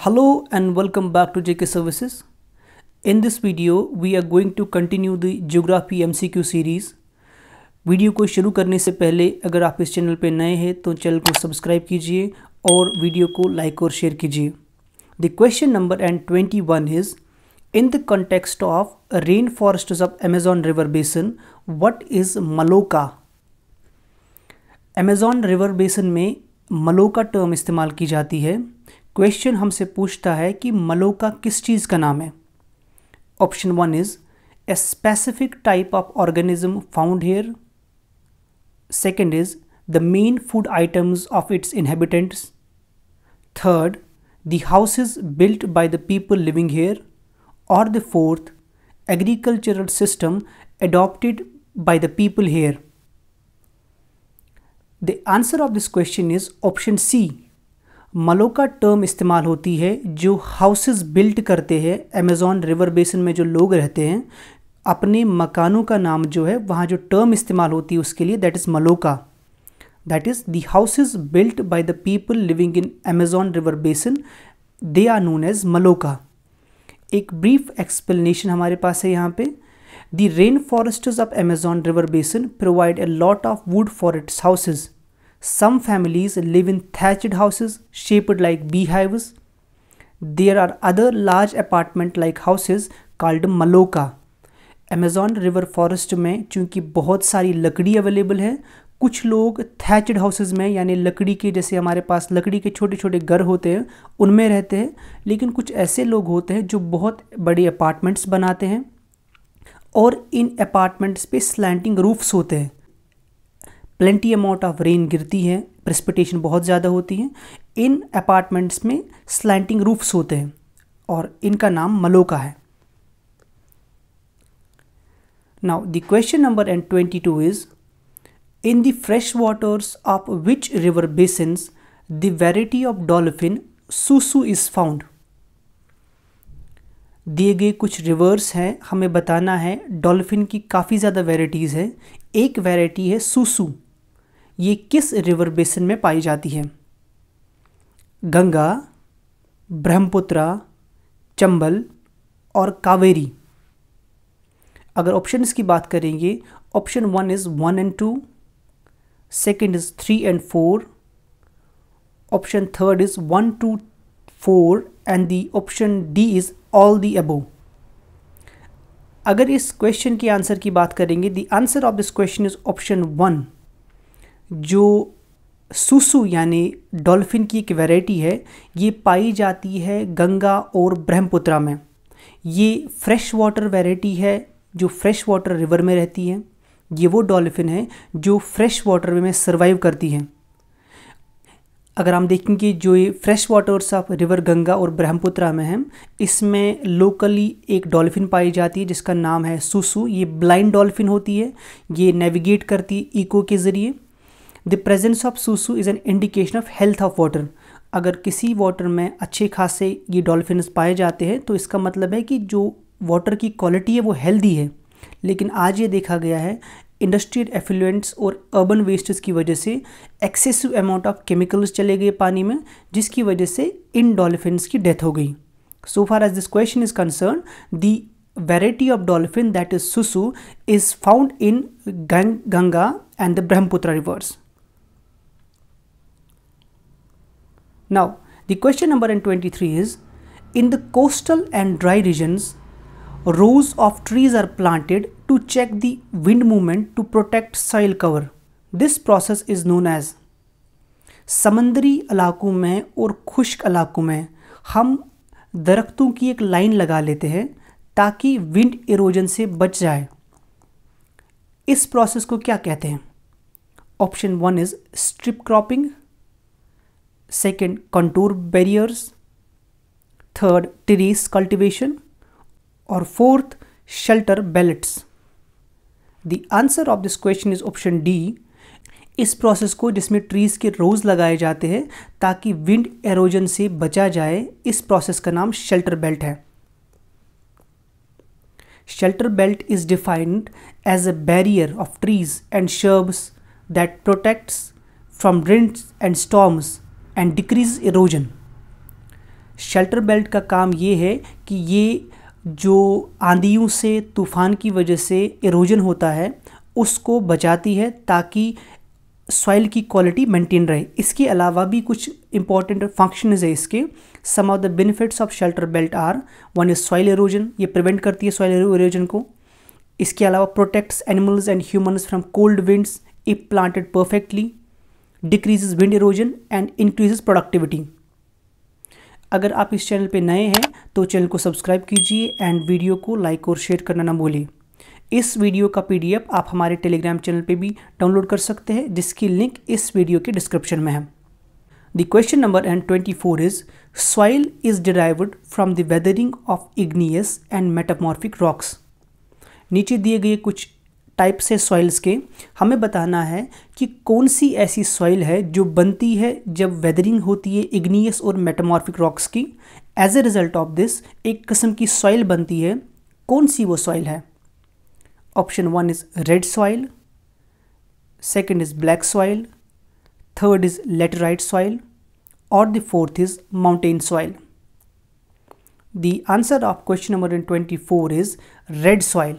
Hello and welcome back to JK Services. In this video, we are going to continue the Geography MCQ series. Video को शुरू करने से पहले अगर आप इस चैनल पर नए हैं तो चैनल को सब्सक्राइब कीजिए और वीडियो को लाइक और शेयर कीजिए. The question number 21 is, in the context of rainforests of Amazon River Basin, what is Maloca? Amazon River Basin में मलोका टर्म इस्तेमाल की जाती है. क्वेश्चन हमसे पूछता है कि मलोका किस चीज़ का नाम है. Option 1 is a specific type of organism found here. Second is the main food items of its inhabitants. Third, the houses built by the people living here. और the fourth, agricultural system adopted by the people here. The answer of this question is option C. Maloca term इस्तेमाल होती है जो houses built करते हैं. Amazon river basin में जो लोग रहते हैं अपने मकानों का नाम जो है वहाँ जो टर्म इस्तेमाल होती है उसके लिए that is maloca. That is the houses built by the people living in Amazon river basin, they are known as maloca. एक ब्रीफ एक्सप्लेनेशन हमारे पास है यहाँ पे. The rainforests of Amazon River Basin provide a lot of wood for its houses. Some families live in thatched houses shaped like beehives. There are other large apartment-like houses called maloca. Amazon River Forest में चूँकि बहुत सारी लकड़ी available है, कुछ लोग थैचड houses में यानी लकड़ी के जैसे हमारे पास लकड़ी के छोटे छोटे घर होते हैं उनमें रहते हैं. लेकिन कुछ ऐसे लोग होते हैं जो बहुत बड़े अपार्टमेंट्स बनाते हैं और इन अपार्टमेंट्स पे स्लैंटिंग रूफ्स होते हैं. प्लेंटी अमाउंट ऑफ रेन गिरती है, प्रेसिपिटेशन बहुत ज़्यादा होती है. इन अपार्टमेंट्स में स्लैंटिंग रूफ्स होते हैं और इनका नाम मलोका है. Now the question number 22 is, in the fresh waters of which river basins the variety of dolphin सुसु इज फाउंड. दिए गए कुछ रिवर्स हैं, हमें बताना है डॉल्फिन की काफ़ी ज़्यादा वेराइटीज़ है. एक वेराइटी है सुसु. ये किस रिवर बेसिन में पाई जाती है. गंगा, ब्रह्मपुत्रा, चंबल और कावेरी. अगर ऑप्शंस की बात करेंगे, option 1 is 1 and 2, second is 3 and 4, option third is 1, 2, 4 and the option D is all the above. अगर इस क्वेश्चन के आंसर की बात करेंगे, the answer of this question is option 1. जो सुसु यानी डॉल्फिन की एक वैरायटी है, ये पाई जाती है गंगा और ब्रह्मपुत्रा में. ये फ्रेश वाटर वैरायटी है जो फ्रेश वाटर रिवर में रहती है. ये वो डॉल्फिन है जो फ्रेश वाटर में सर्वाइव करती है. अगर हम देखेंगे जो ये fresh waters of river Ganga और ब्रह्मपुत्रा में हैं, इसमें लोकली एक डॉल्फिन पाई जाती है जिसका नाम है सुसु. ये ब्लाइंड डॉल्फिन होती है, ये नेविगेट करती है इको के ज़रिए. द प्रेजेंस ऑफ सुसु is an indication of health of water. अगर किसी वाटर में अच्छे खासे ये डॉल्फिन पाए जाते हैं तो इसका मतलब है कि जो वाटर की क्वालिटी है वो हेल्दी है. लेकिन आज ये देखा गया है इंडस्ट्रियल एफ्लुएंट्स और अर्बन वेस्टेज की वजह से एक्सेसिव अमाउंट ऑफ केमिकल्स चले गए पानी में, जिसकी वजह से इन डॉल्फिन्स की डेथ हो गई. So far as this question is concern, the variety of dolphin that is susu is found in Ganga and the Brahmaputra rivers. Now the question number 23 is, in the coastal and dry regions rows of trees are planted to check the wind movement to protect soil cover. This process is known as. समंदरी इलाकों में और खुश्क इलाकों में हम दरख्तों की एक लाइन लगा लेते हैं ताकि विंड इरोजन से बच जाए. इस प्रोसेस को क्या कहते हैं. Option 1 is strip cropping, second contour barriers, third terrace cultivation और fourth shelter belts. The answer of this question is option D. इस प्रोसेस को जिसमें ट्रीज़ के रोज लगाए जाते हैं ताकि विंड एरोजन से बचा जाए, इस प्रोसेस का नाम शेल्टर बेल्ट है. Shelter belt is defined as a barrier of trees and shrubs that protects from winds and storms and decrease erosion. Shelter belt का काम ये है कि ये जो आंधियों से, तूफ़ान की वजह से इरोजन होता है उसको बचाती है ताकि सॉइल की क्वालिटी मेंटेन रहे। इसके अलावा भी कुछ इंपॉर्टेंट फंक्शंस है इसके। Some of the benefits of shelter belt are, one is soil erosion, ये प्रिवेंट करती है सॉइल इरोजन को। इसके अलावा protects animals and humans from cold winds if planted perfectly, decreases wind erosion and increases productivity. अगर आप इस channel पे नए हैं तो चैनल को सब्सक्राइब कीजिए एंड वीडियो को लाइक और शेयर करना ना भूलिए। इस वीडियो का PDF आप हमारे टेलीग्राम चैनल पे भी डाउनलोड कर सकते हैं, जिसकी लिंक इस वीडियो के डिस्क्रिप्शन में है। The question number 24 is soil is derived from the weathering of igneous and metamorphic rocks. नीचे दिए गए कुछ टाइप्स है सॉइल्स के, हमें बताना है कि कौन सी ऐसी सॉइल है जो बनती है जब वेदरिंग होती है इग्नियस और मेटामॉर्फिक रॉक्स की। As a result of this एक किस्म की सॉइल बनती है, कौन सी वो सॉइल है? Option 1 is red soil, second is black soil, third is laterite soil और the fourth is mountain soil. The answer of question number 24 is red soil.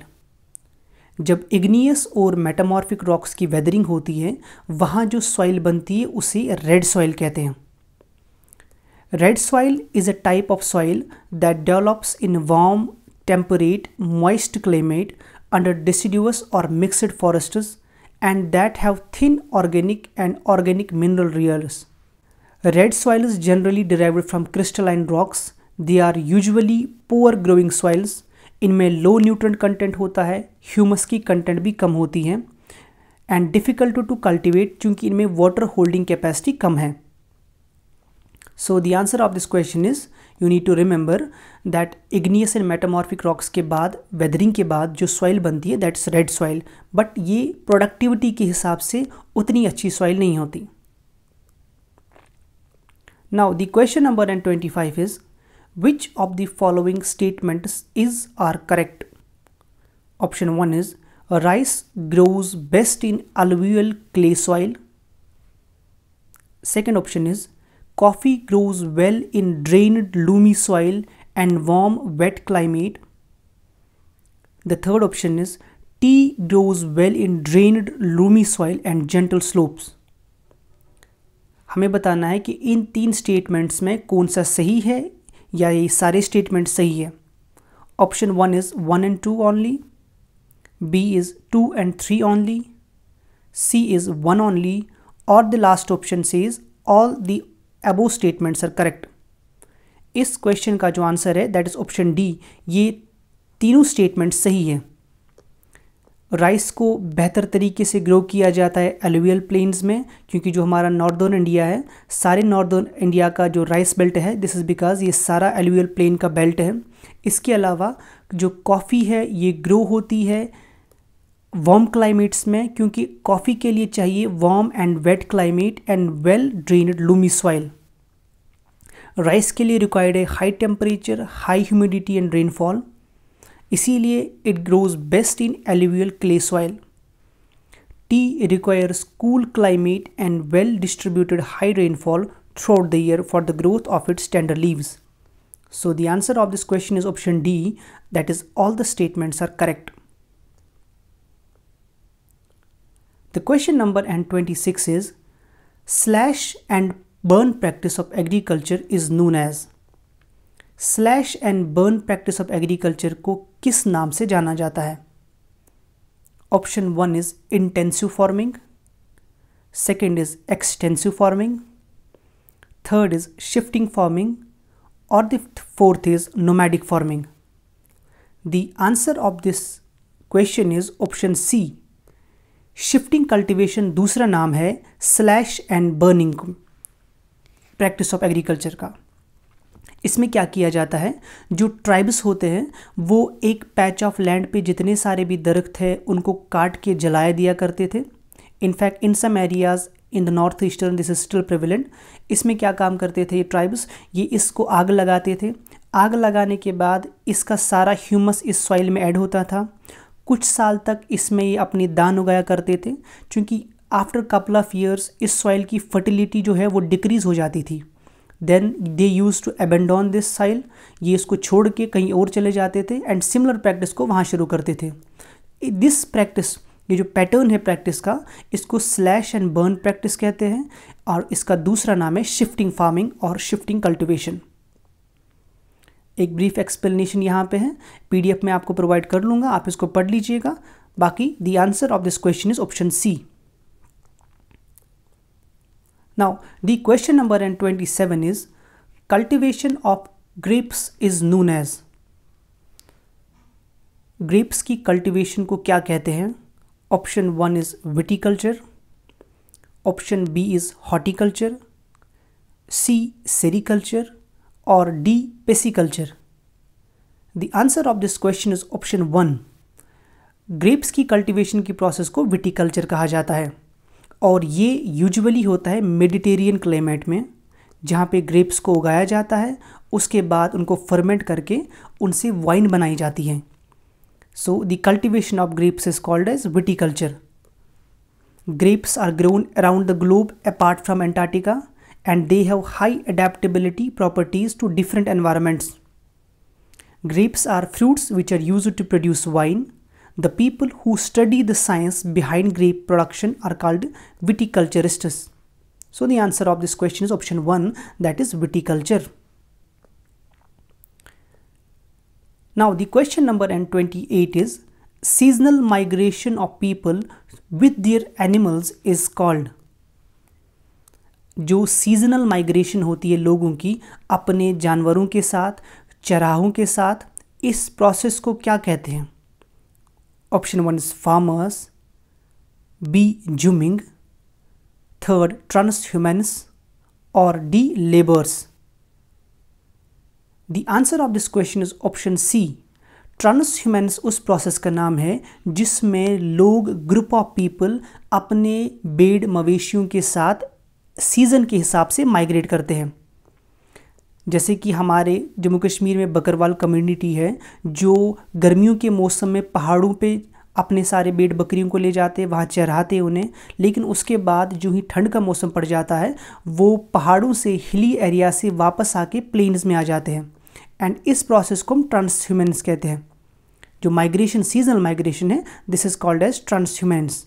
जब इग्नियस और मेटामॉर्फिक रॉक्स की वेदरिंग होती है वहाँ जो सॉइल बनती है उसे रेड सॉइल कहते हैं। Red soil is a type of soil that develops in warm, temperate, moist climate under deciduous or mixed forests and that have thin organic and organic mineral layers. Red soil is generally derived from crystalline rocks. They are usually poor growing soils. इनमें लो nutrient content होता है, humus की content भी कम होती है and difficult to cultivate क्योंकि इनमें water holding capacity कम है। So the answer of this question is you need to remember that igneous and metamorphic rocks के बाद, वेदरिंग के बाद जो सॉइल बनती है दैट्स रेड सॉइल, बट ये प्रोडक्टिविटी के हिसाब से उतनी अच्छी सॉइल नहीं होती। Now the question number 25 is which of the following statements is or correct? Option 1 is rice grows best in alluvial clay soil. Second option is coffee grows well in drained loamy soil and warm wet climate. The third option is tea grows well in drained loamy soil and gentle slopes. हमें बताना है कि इन तीन statements में कौन सा सही है या ये सारे स्टेटमेंट सही है। Option 1 is 1 and 2 only, B is 2 and 3 only, C is 1 only और the last option says all the above statements are correct. इस क्वेश्चन का जो आंसर है दैट इज ऑप्शन डी, ये तीनों स्टेटमेंट सही है। राइस को बेहतर तरीके से ग्रो किया जाता है एलुवियल प्लेन्स में, क्योंकि जो हमारा नॉर्दर्न इंडिया है, सारे नॉर्दर्न इंडिया का जो राइस बेल्ट है दिस इज़ बिकॉज ये सारा एलुवियल प्लेन का बेल्ट है। इसके अलावा जो कॉफ़ी है ये ग्रो होती है वार्म क्लाइमेट्स में, क्योंकि कॉफ़ी के लिए चाहिए warm and wet climate and well drained loamy soil. Rice के लिए रिक्वायर्ड है high temperature, high humidity and rainfall, इसीलिए it grows best in alluvial clay soil. Tea requires cool climate and well distributed high rainfall throughout the year for the growth of its tender leaves. So the answer of this question is option D, that is all the statements are correct. The question number 26 is slash and burn practice of agriculture is known as। Slash and burn practice of agriculture को किस नाम से जाना जाता है? Option 1 is intensive farming, second is extensive farming, third is shifting farming और the fourth is nomadic farming. The answer of this question is option C, shifting cultivation दूसरा नाम है slash and burning practice of agriculture का। इसमें क्या किया जाता है, जो ट्राइब्स होते हैं वो एक पैच ऑफ लैंड पे जितने सारे भी दरख्त हैं उनको काट के जलाया दिया करते थे। In fact in some areas in the north eastern this is still prevalent. इसमें क्या काम करते थे ये ट्राइब्स, ये इसको आग लगाते थे। आग लगाने के बाद इसका सारा ह्यूमस इस सॉइल में ऐड होता था। कुछ साल तक इसमें ये अपनी दान उगाया करते थे, क्योंकि आफ्टर कपल ऑफ ईयर्स इस सॉइल की फर्टिलिटी जो है वो डिक्रीज़ हो जाती थी। Then they use to abandon this soil, ये इसको छोड़ के कहीं और चले जाते थे एंड सिमिलर प्रैक्टिस को वहाँ शुरू करते थे। दिस प्रैक्टिस, ये जो पैटर्न है प्रैक्टिस का, इसको स्लैश एंड बर्न प्रैक्टिस कहते हैं और इसका दूसरा नाम है शिफ्टिंग फार्मिंग और शिफ्टिंग कल्टिवेशन। एक ब्रीफ एक्सप्लेनेशन यहाँ पे है, पीडीएफ में आपको प्रोवाइड कर लूँगा, आप इसको पढ़ लीजिएगा। बाकी the answer of this question is option C. Now, the question number 27 is cultivation of grapes is known as। grapes की cultivation को क्या कहते हैं? Option 1 is viticulture, option B is horticulture, C sericulture और D pisciculture। The answer of this question is option 1। grapes की cultivation की process को viticulture कहा जाता है और ये यूजुअली होता है मेडिटेरियन क्लाइमेट में, जहाँ पे ग्रेप्स को उगाया जाता है, उसके बाद उनको फर्मेंट करके उनसे वाइन बनाई जाती है। So the cultivation of grapes is called as viticulture. Grapes are grown around the globe apart from Antarctica and they have high adaptability properties to different environments. Grapes are fruits which are used to produce wine. The people who study the science behind grape production are called viticulturists. So the answer of this question is option 1, that is viticulture. Now the question number 28 is seasonal migration of people with their animals is called। जो seasonal migration होती है लोगों की अपने जानवरों के साथ, चराहों के साथ, इस प्रोसेस को क्या कहते हैं? Option 1 is farmers, B jumming, third transhumans और D laborers। The answer of this question is option C। transhumans उस प्रोसेस का नाम है जिसमें लोग ग्रुप ऑफ पीपल अपने भेड़ मवेशियों के साथ सीज़न के हिसाब से माइग्रेट करते हैं। जैसे कि हमारे जम्मू कश्मीर में बकरवाल कम्युनिटी है जो गर्मियों के मौसम में पहाड़ों पे अपने सारे भेड़ बकरियों को ले जाते हैं, वहाँ चराते उन्हें, लेकिन उसके बाद जो ही ठंड का मौसम पड़ जाता है वो पहाड़ों से हिली एरिया से वापस आके प्लेन्स में आ जाते हैं एंड इस प्रोसेस को हम ट्रांसह्यूमेंस कहते हैं। जो माइग्रेशन सीजनल माइग्रेशन है this is called as transhumance.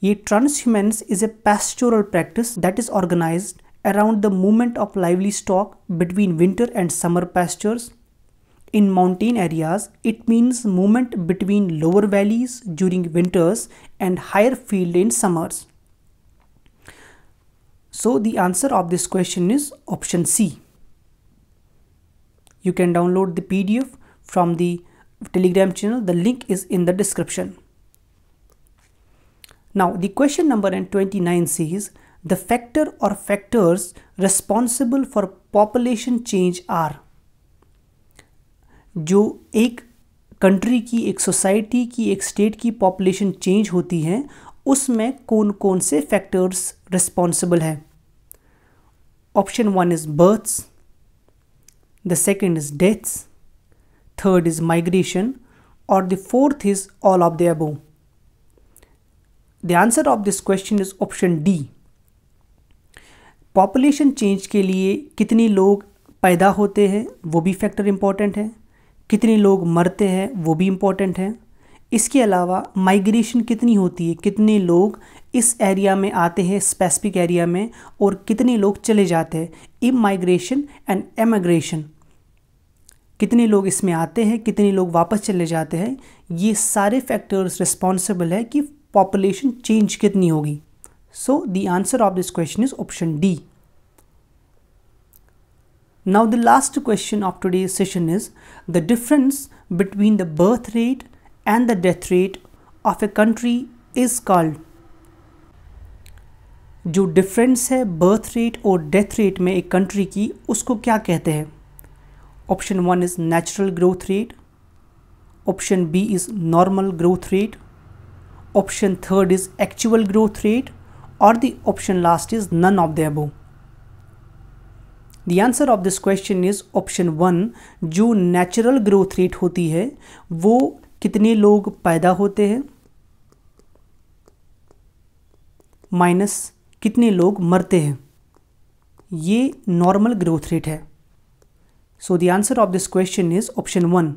ये transhumance is a pastoral practice that is organised around the movement of livestock between winter and summer pastures. In mountain areas, it means movement between lower valleys during winters and higher field in summers. So the answer of this question is option C. You can download the PDF from the Telegram channel. The link is in the description. Now the question number 29 says the factor or factors responsible for population change are। जो एक country की, एक society की, एक state की population change होती है उसमें कौन कौन से फैक्टर्स रिस्पॉन्सिबल हैं? Option 1 is births, the second is deaths, third is migration और the fourth is all of the above. The answer of this question is option D. Population change के लिए कितने लोग पैदा होते हैं वो भी फैक्टर इम्पॉर्टेंट है, कितने लोग मरते हैं वो भी इम्पॉर्टेंट है। इसके अलावा माइग्रेशन कितनी होती है, कितने लोग इस एरिया में आते हैं स्पेसिफिक एरिया में और कितने लोग चले जाते हैं, इमाइग्रेशन एंड एमिग्रेशन, कितने लोग इसमें आते हैं, कितने लोग वापस चले जाते हैं, ये सारे फैक्टर्स रिस्पॉन्सिबल है कि पॉपुलेशन चेंज कितनी होगी। So the answer of this question is option D. Now the last question of today's session is the difference between the birth rate and the death rate of a country is called। जो difference है birth rate और death rate में एक country की उसको क्या कहते हैं? Option 1 is natural growth rate, option B is normal growth rate, option 3 is actual growth rate or the option last is none of the above. The answer of this question is option 1। जो natural growth rate होती है वो कितने लोग पैदा होते हैं minus कितने लोग मरते हैं, ये नॉर्मल ग्रोथ रेट है। So the answer of this question is option 1।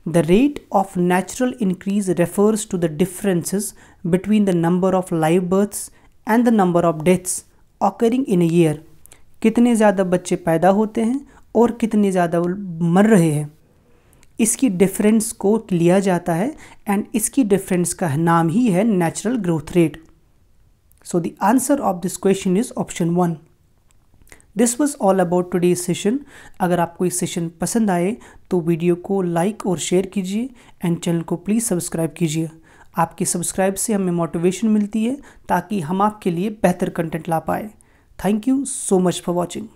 The rate of natural increase refers to the differences between the number of live births and the number of deaths occurring in a year. कितने ज़्यादा बच्चे पैदा होते हैं और कितने ज़्यादा मर रहे हैं, इसकी डिफरेंस को लिया जाता है एंड इसकी डिफरेंस का नाम ही है natural growth rate. So the answer of this question is option 1। This was all about today's session. अगर आपको इस सेशन पसंद आए तो वीडियो को लाइक और शेयर कीजिए एंड चैनल को प्लीज़ सब्सक्राइब कीजिए। आपकी सब्सक्राइब से हमें मोटिवेशन मिलती है ताकि हम आपके लिए बेहतर कंटेंट ला पाए। Thank you so much for watching.